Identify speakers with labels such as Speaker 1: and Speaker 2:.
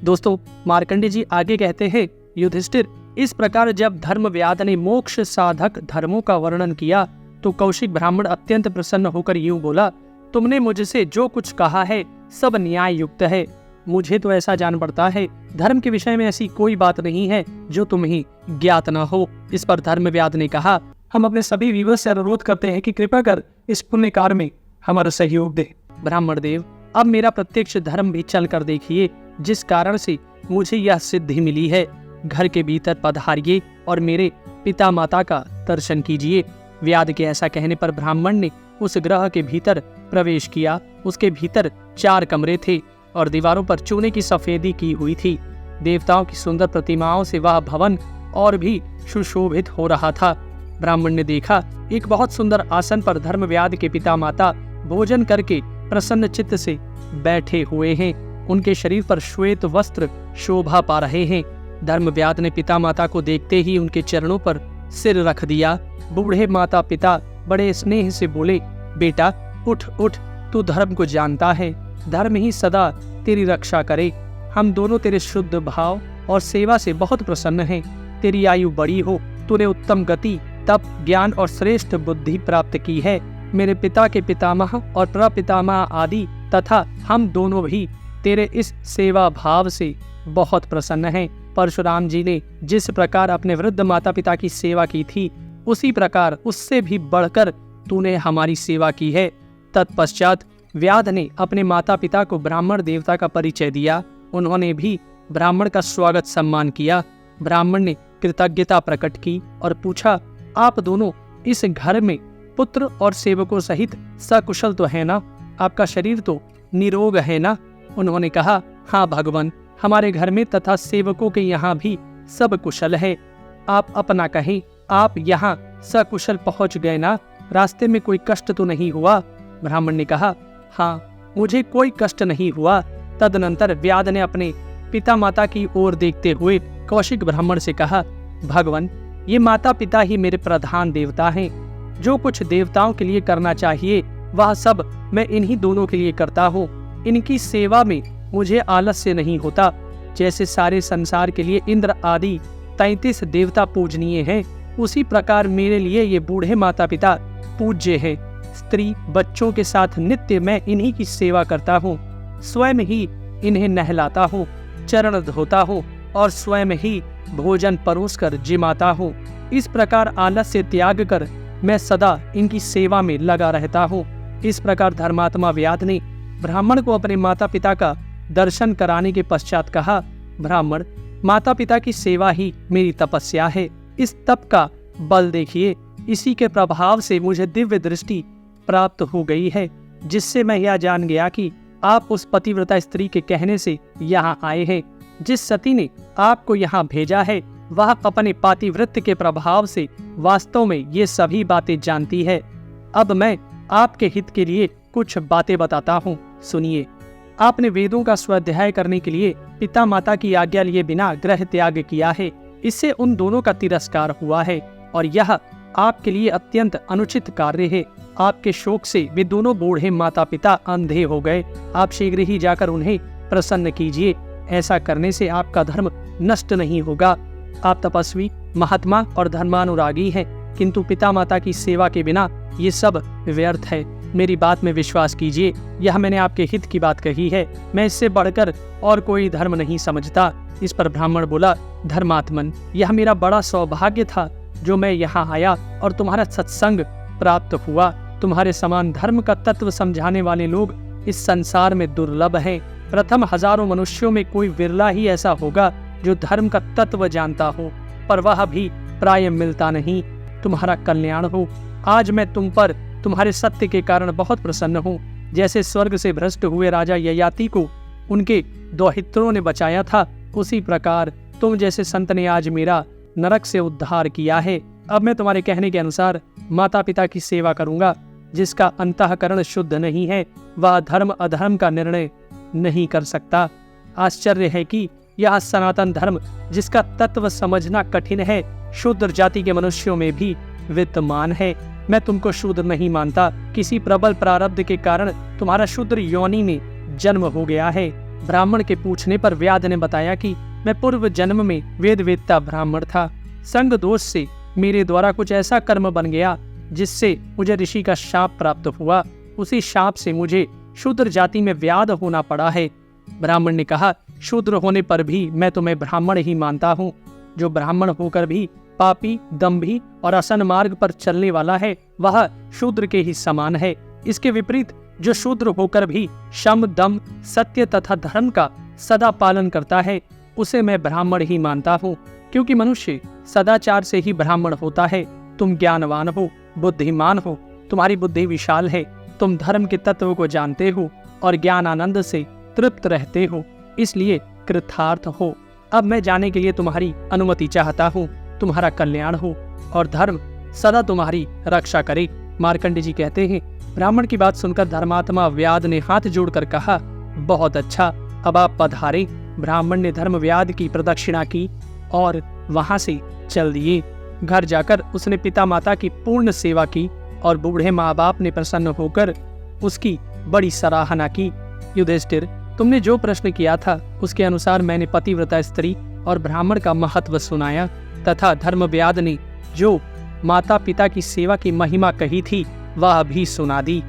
Speaker 1: दोस्तों, मार्कंडेय जी आगे कहते हैं, युधिष्ठिर, इस प्रकार जब धर्मव्याध ने मोक्ष साधक धर्मों का वर्णन किया तो कौशिक ब्राह्मण अत्यंत प्रसन्न होकर यूं बोला, तुमने मुझसे जो कुछ कहा है सब न्याय युक्त है। मुझे तो ऐसा जान पड़ता है धर्म के विषय में ऐसी कोई बात नहीं है जो तुम्हें ज्ञात न हो। इस पर धर्मव्याध ने कहा, हम अपने सभी व्यूअर्स से अनुरोध करते हैं कि कृपा कर इस पुण्य कार्य में हमारा सहयोग दे। ब्राह्मण देव, अब मेरा प्रत्यक्ष धर्म भी चल कर देखिए, जिस कारण से मुझे यह सिद्धि मिली है। घर के भीतर पधारिए और मेरे पिता माता का दर्शन कीजिए। व्याध के ऐसा कहने पर ब्राह्मण ने उस गृह के भीतर प्रवेश किया। उसके भीतर 4 कमरे थे और दीवारों पर चूने की सफेदी की हुई थी। देवताओं की सुंदर प्रतिमाओं से वह भवन और भी सुशोभित हो रहा था। ब्राह्मण ने देखा, एक बहुत सुंदर आसन पर धर्मव्याध के पिता माता भोजन करके प्रसन्न चित्त से बैठे हुए हैं। उनके शरीर पर श्वेत वस्त्र शोभा पा रहे हैं। धर्मव्याध ने पिता माता को देखते ही उनके चरणों पर सिर रख दिया। बूढ़े माता पिता बड़े स्नेह से बोले, बेटा उठ उठ, तू धर्म को जानता है, धर्म ही सदा तेरी रक्षा करे। हम दोनों तेरे शुद्ध भाव और सेवा से बहुत प्रसन्न हैं। तेरी आयु बड़ी हो, तूने उत्तम गति, तप, ज्ञान और श्रेष्ठ बुद्धि प्राप्त की है। मेरे पिता के पितामह और प्रपितामह आदि तथा हम दोनों भी तेरे इस सेवा भाव से बहुत प्रसन्न हैं। परशुराम जी ने जिस प्रकार अपने वृद्ध माता पिता की सेवा की थी, उसी प्रकार उससे भी बढ़कर तूने हमारी सेवा की है। तत्पश्चात व्याध ने अपने माता पिता को ब्राह्मण देवता का परिचय दिया। उन्होंने भी ब्राह्मण का स्वागत सम्मान किया। ब्राह्मण ने कृतज्ञता प्रकट की और पूछा, आप दोनों इस घर में पुत्र और सेवकों सहित सकुशल तो है ना? आपका शरीर तो निरोग है ना? उन्होंने कहा, हाँ भगवान, हमारे घर में तथा सेवकों के यहाँ भी सब कुशल है। आप अपना कहें, आप यहाँ सकुशल पहुँच गए ना? रास्ते में कोई कष्ट तो नहीं हुआ? ब्राह्मण ने कहा, हाँ, मुझे कोई कष्ट नहीं हुआ। तदनंतर व्याध ने अपने पिता माता की ओर देखते हुए कौशिक ब्राह्मण से कहा, भगवान, ये माता पिता ही मेरे प्रधान देवता हैं। जो कुछ देवताओं के लिए करना चाहिए वह सब मैं इन्हीं दोनों के लिए करता हूँ। इनकी सेवा में मुझे आलस्य नहीं होता। जैसे सारे संसार के लिए इंद्र आदि 33 देवता पूजनीय हैं, उसी प्रकार मेरे लिए ये बूढ़े माता पिता पूज्य हैं। स्त्री बच्चों के साथ नित्य मैं इन्हीं की सेवा करता हूँ। स्वयं ही इन्हें नहलाता हूँ, चरण धोता हूँ और स्वयं ही भोजन परोसकर जिमाता हूँ। इस प्रकार आलस्य त्याग कर मैं सदा इनकी सेवा में लगा रहता हूँ। इस प्रकार धर्मात्मा व्याध ने ब्राह्मण को अपने माता पिता का दर्शन कराने के पश्चात कहा, ब्राह्मण, माता पिता की सेवा ही मेरी तपस्या है। इस तप का बल देखिए, इसी के प्रभाव से मुझे दिव्य दृष्टि प्राप्त हो गई है, जिससे मैं यह जान गया कि आप उस पतिव्रता स्त्री के कहने से यहाँ आए हैं। जिस सती ने आपको यहाँ भेजा है वह अपने पातिव्रत्य के प्रभाव से वास्तव में ये सभी बातें जानती है। अब मैं आपके हित के लिए कुछ बातें बताता हूँ, सुनिए। आपने वेदों का स्वाध्याय करने के लिए पिता माता की आज्ञा लिए बिना गृह त्याग किया है। इससे उन दोनों का तिरस्कार हुआ है और यह आपके लिए अत्यंत अनुचित कार्य है। आपके शोक से वे दोनों बूढ़े माता पिता अंधे हो गए। आप शीघ्र ही जाकर उन्हें प्रसन्न कीजिए। ऐसा करने से आपका धर्म नष्ट नहीं होगा। आप तपस्वी, महात्मा और धर्मानुरागी हैं, किंतु पिता माता की सेवा के बिना ये सब व्यर्थ है। मेरी बात में विश्वास कीजिए, यह मैंने आपके हित की बात कही है। मैं इससे बढ़कर और कोई धर्म नहीं समझता। इस पर ब्राह्मण बोला, धर्मात्मन, यह मेरा बड़ा सौभाग्य था जो मैं यहाँ आया और तुम्हारा सत्संग प्राप्त हुआ। तुम्हारे समान धर्म का तत्व समझाने वाले लोग इस संसार में दुर्लभ हैं। प्रथम हजारों मनुष्यों में कोई विरला ही ऐसा होगा जो धर्म का तत्व जानता हो, पर वह भी प्राय मिलता नहीं। तुम्हारा कल्याण हो। आज मैं तुम पर तुम्हारे सत्य के कारण बहुत प्रसन्न हूँ। जैसे स्वर्ग से भ्रष्ट हुए राजा ययाति को उनके दोहित्रों ने बचाया था, उसी प्रकार तुम जैसे संत ने आज मेरा नरक से उद्धार किया है। अब मैं तुम्हारे कहने के अनुसार माता पिता की सेवा करूंगा। जिसका अंतःकरण शुद्ध नहीं है वह धर्म अधर्म का निर्णय नहीं कर सकता। आश्चर्य है कि यह सनातन धर्म, जिसका तत्व समझना कठिन है, शूद्र जाति के मनुष्यों में भी विद्यमान है। मैं तुमको शूद्र नहीं मानता। किसी प्रबल प्रारब्ध के कारण तुम्हारा शूद्र योनि में जन्म हो गया है। ब्राह्मण के पूछने पर व्याध ने बताया कि मैं पूर्व जन्म में वेदवेत्ता ब्राह्मण था। संग दोष से मेरे द्वारा कुछ ऐसा कर्म बन गया जिससे मुझे ऋषि का शाप प्राप्त हुआ। उसी शाप से मुझे शूद्र जाति में व्याध होना पड़ा है। ब्राह्मण ने कहा, शूद्र होने पर भी मैं तुम्हें ब्राह्मण ही मानता हूँ। जो ब्राह्मण होकर भी पापी, दंभी और असन मार्ग पर चलने वाला है वह शूद्र के ही समान है। इसके विपरीत जो शूद्र होकर भी शम, दम, सत्य तथा धर्म का सदा पालन करता है उसे मैं ब्राह्मण ही मानता हूँ, क्योंकि मनुष्य सदाचार से ही ब्राह्मण होता है। तुम ज्ञानवान हो, बुद्धिमान हो, तुम्हारी बुद्धि विशाल है, तुम धर्म के तत्व को जानते हो और ज्ञान आनंद से तृप्त रहते हो, इसलिए कृतार्थ हो। अब मैं जाने के लिए तुम्हारी अनुमति चाहता हूँ। तुम्हारा कल्याण हो और धर्म सदा तुम्हारी रक्षा करे। मार्कंडेय जी कहते हैं, ब्राह्मण की बात सुनकर धर्मात्मा व्याध ने हाथ जोड़कर कहा, बहुत अच्छा, अब आप पधारे। ब्राह्मण ने धर्मव्याध की प्रदक्षिणा की और वहां से चल दिए। घर जाकर उसने पिता माता की पूर्ण सेवा की और बूढ़े माँ बाप ने प्रसन्न होकर उसकी बड़ी सराहना की। युधिष्ठिर, तुमने जो प्रश्न किया था उसके अनुसार मैंने पतिव्रता स्त्री और ब्राह्मण का महत्व सुनाया तथा धर्मव्याध ने जो माता पिता की सेवा की महिमा कही थी वह भी सुना दी।